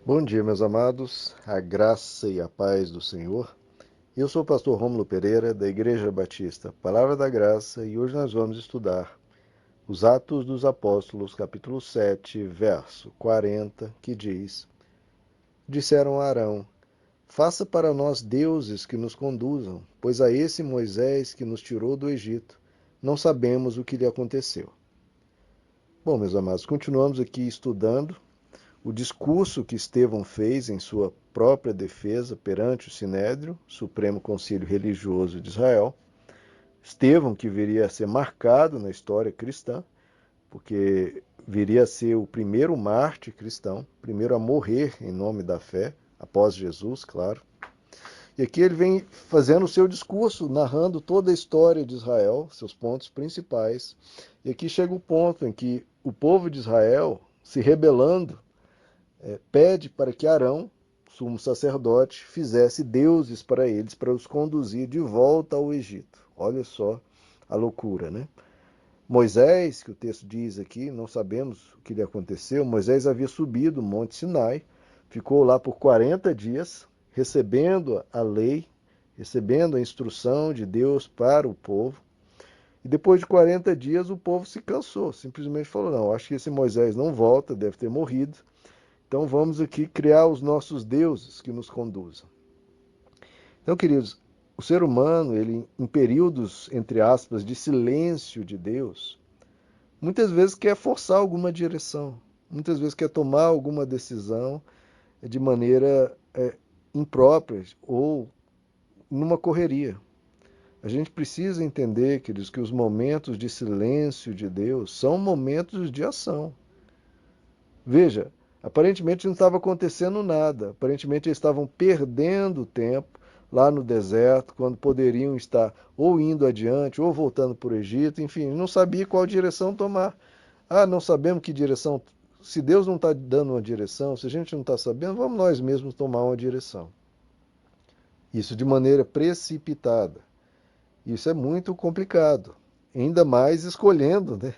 Bom dia, meus amados, a graça e a paz do Senhor. Eu sou o pastor Rômulo Pereira, da Igreja Batista Palavra da Graça, e hoje nós vamos estudar os Atos dos Apóstolos, capítulo 7, verso 40, que diz: Disseram a Arão: Faça para nós deuses que nos conduzam, pois a esse Moisés que nos tirou do Egito, não sabemos o que lhe aconteceu. Bom, meus amados, continuamos aqui estudando o discurso que Estevão fez em sua própria defesa perante o Sinédrio, Supremo Conselho Religioso de Israel. Estevão, que viria a ser marcado na história cristã, porque viria a ser o primeiro mártir cristão, primeiro a morrer em nome da fé, após Jesus, claro. E aqui ele vem fazendo o seu discurso, narrando toda a história de Israel, seus pontos principais. E aqui chega o ponto em que o povo de Israel, se rebelando, pede para que Arão, sumo sacerdote, fizesse deuses para eles, para os conduzir de volta ao Egito. Olha só a loucura, né? Moisés, que o texto diz aqui, não sabemos o que lhe aconteceu, Moisés havia subido o Monte Sinai, ficou lá por 40 dias, recebendo a lei, recebendo a instrução de Deus para o povo. E depois de 40 dias o povo se cansou, simplesmente falou: não, acho que esse Moisés não volta, deve ter morrido. Então vamos aqui criar os nossos deuses que nos conduzam. Então, queridos, o ser humano, ele em períodos, entre aspas, de silêncio de Deus, muitas vezes quer forçar alguma direção, muitas vezes quer tomar alguma decisão de maneira imprópria ou numa correria. A gente precisa entender, queridos, que os momentos de silêncio de Deus são momentos de ação. Veja, aparentemente não estava acontecendo nada. Aparentemente eles estavam perdendo tempo lá no deserto, quando poderiam estar ou indo adiante ou voltando para o Egito. Enfim, não sabia qual direção tomar. Ah, não sabemos que direção. Se Deus não está dando uma direção, se a gente não está sabendo, vamos nós mesmos tomar uma direção. Isso de maneira precipitada. Isso é muito complicado. Ainda mais escolhendo, né,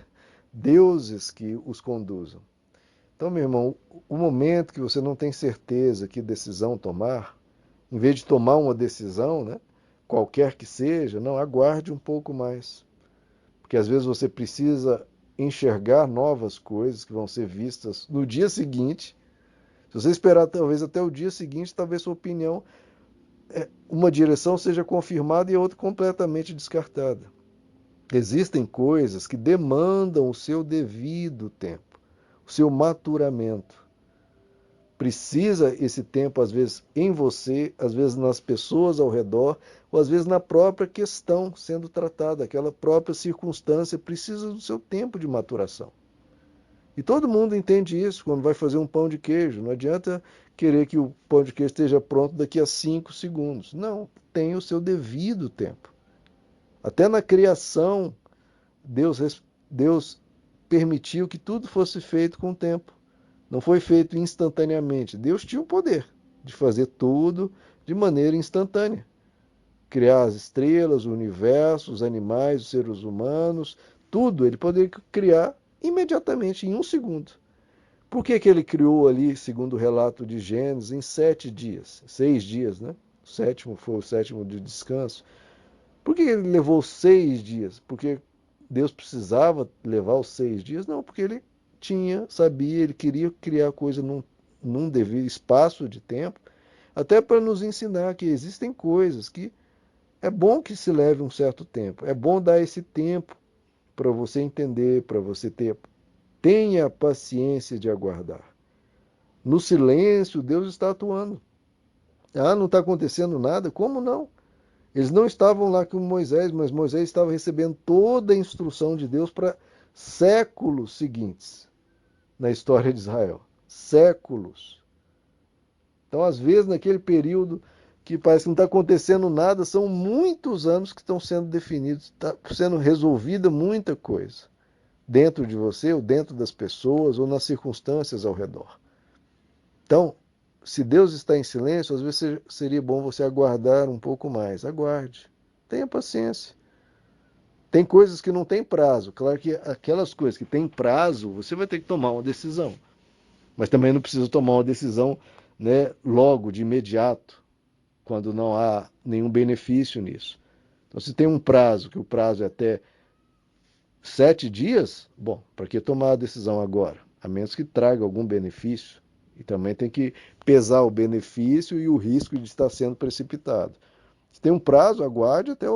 deuses que os conduzam. Então, meu irmão, o momento que você não tem certeza que decisão tomar, em vez de tomar uma decisão, né, qualquer que seja, não, aguarde um pouco mais. Porque às vezes você precisa enxergar novas coisas que vão ser vistas no dia seguinte. Se você esperar talvez até o dia seguinte, talvez sua opinião, uma direção seja confirmada e a outra completamente descartada. Existem coisas que demandam o seu devido tempo, o seu maturamento. Precisa esse tempo, às vezes, em você, às vezes nas pessoas ao redor, ou às vezes na própria questão sendo tratada, aquela própria circunstância precisa do seu tempo de maturação. E todo mundo entende isso quando vai fazer um pão de queijo. Não adianta querer que o pão de queijo esteja pronto daqui a 5 segundos. Não, tem o seu devido tempo. Até na criação, Deus permitiu que tudo fosse feito com tempo. Não foi feito instantaneamente. Deus tinha o poder de fazer tudo de maneira instantânea. Criar as estrelas, o universo, os animais, os seres humanos, tudo ele poderia criar imediatamente, em um segundo. Por que, que ele criou ali, segundo o relato de Gênesis, em 7 dias? 6 dias, né? O sétimo foi o sétimo de descanso. Por que ele levou 6 dias? Porque Deus precisava levar os 6 dias? Não, porque ele sabia, ele queria criar a coisa num devido espaço de tempo, até para nos ensinar que existem coisas que é bom que se leve um certo tempo. É bom dar esse tempo para você entender, para você ter. Tenha paciência de aguardar. No silêncio, Deus está atuando. Ah, não está acontecendo nada? Como não? Eles não estavam lá com Moisés, mas Moisés estava recebendo toda a instrução de Deus para séculos seguintes na história de Israel. Séculos. Então, às vezes, naquele período que parece que não está acontecendo nada, são muitos anos que estão sendo definidos, está sendo resolvida muita coisa dentro de você, ou dentro das pessoas, ou nas circunstâncias ao redor. Então, se Deus está em silêncio, às vezes seria bom você aguardar um pouco mais. Aguarde. Tenha paciência. Tem coisas que não têm prazo. Claro que aquelas coisas que têm prazo, você vai ter que tomar uma decisão. Mas também não precisa tomar uma decisão, né, logo, de imediato, quando não há nenhum benefício nisso. Então, se tem um prazo, que o prazo é até 7 dias, bom, para que tomar a decisão agora? A menos que traga algum benefício. E também tem que pesar o benefício e o risco de estar sendo precipitado. Se tem um prazo, aguarde até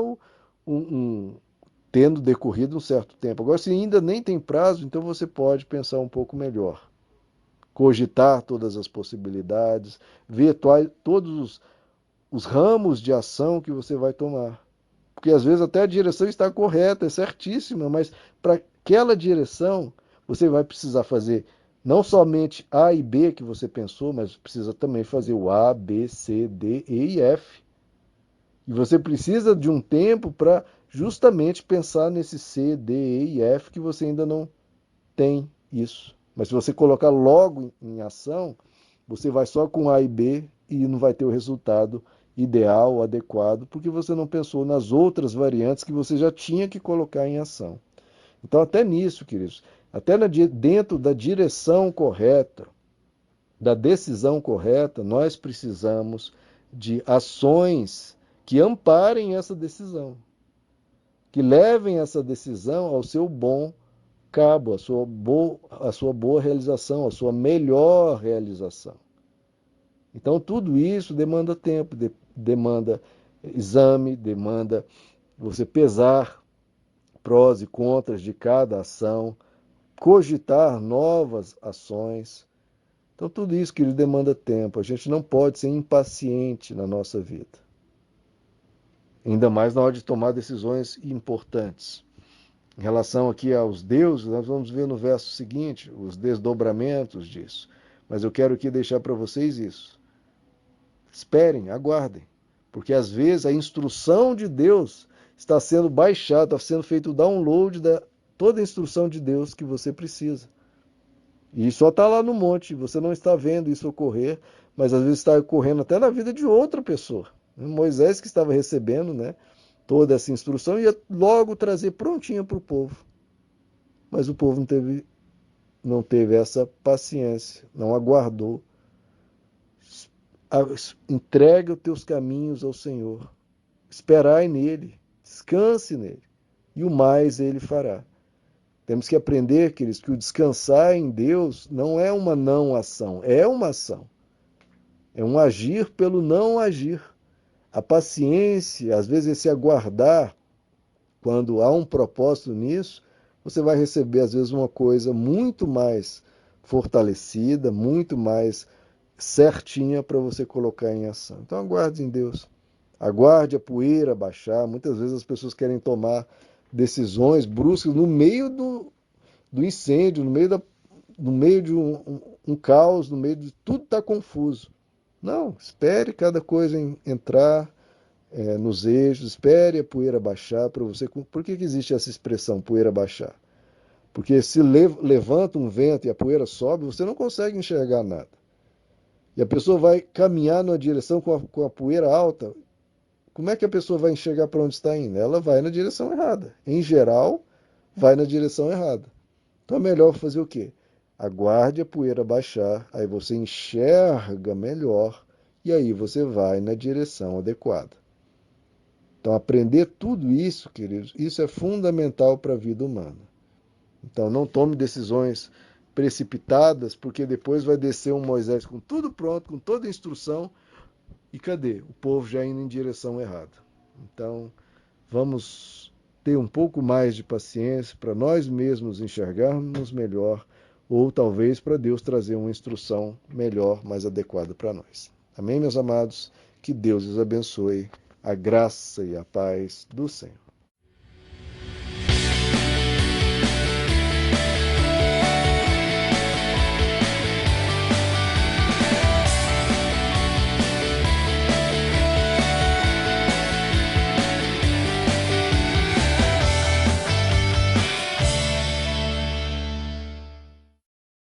tendo decorrido um certo tempo. Agora, se ainda nem tem prazo, então você pode pensar um pouco melhor. Cogitar todas as possibilidades, ver todos os ramos de ação que você vai tomar. Porque às vezes até a direção está correta, é certíssima, mas para aquela direção você vai precisar fazer não somente A e B que você pensou, mas precisa também fazer o A, B, C, D, E e F. E você precisa de um tempo para justamente pensar nesse C, D, E e F que você ainda não tem isso. Mas se você colocar logo em ação, você vai só com A e B e não vai ter o resultado ideal, adequado, porque você não pensou nas outras variantes que você já tinha que colocar em ação. Então, até nisso, queridos, até dentro da direção correta, da decisão correta, nós precisamos de ações que amparem essa decisão, que levem essa decisão ao seu bom cabo, a sua boa realização, a sua melhor realização. Então, tudo isso demanda tempo, demanda exame, demanda você pesar prós e contras de cada ação, cogitar novas ações. Então, tudo isso que ele demanda tempo. A gente não pode ser impaciente na nossa vida. Ainda mais na hora de tomar decisões importantes. Em relação aqui aos deuses, nós vamos ver no verso seguinte os desdobramentos disso. Mas eu quero aqui deixar para vocês isso. Esperem, aguardem. Porque às vezes a instrução de Deus está sendo baixada, está sendo feito o download da toda a instrução de Deus que você precisa. E só está lá no monte, você não está vendo isso ocorrer, mas às vezes está ocorrendo até na vida de outra pessoa. Moisés que estava recebendo, né, toda essa instrução ia logo trazer prontinha para o povo. Mas o povo não teve essa paciência, não aguardou. Entrega os teus caminhos ao Senhor. Esperai nele, descanse nele, e o mais ele fará. Temos que aprender, queridos, que o descansar em Deus não é uma não ação, é uma ação. É um agir pelo não agir. A paciência, às vezes esse aguardar, quando há um propósito nisso, você vai receber, às vezes, uma coisa muito mais fortalecida, muito mais certinha para você colocar em ação. Então, aguarde em Deus. Aguarde a poeira baixar. Muitas vezes as pessoas querem tomar decisões bruscas no meio do incêndio, no meio de um caos, no meio de tudo está confuso. Não, espere cada coisa entrar nos eixos, espere a poeira baixar para você. Por que existe essa expressão, poeira baixar? Porque se levanta um vento e a poeira sobe, você não consegue enxergar nada. E a pessoa vai caminhar numa direção com a poeira alta. Como é que a pessoa vai enxergar para onde está indo? Ela vai na direção errada. Em geral, vai na direção errada. Então é melhor fazer o quê? Aguarde a poeira baixar, aí você enxerga melhor e aí você vai na direção adequada. Então aprender tudo isso, queridos, isso é fundamental para a vida humana. Então não tome decisões precipitadas, porque depois vai descer um Moisés com tudo pronto, com toda a instrução, e cadê? O povo já indo em direção errada. Então vamos ter um pouco mais de paciência para nós mesmos enxergarmos melhor, ou talvez para Deus trazer uma instrução melhor, mais adequada para nós. Amém, meus amados? Que Deus os abençoe. A graça e a paz do Senhor.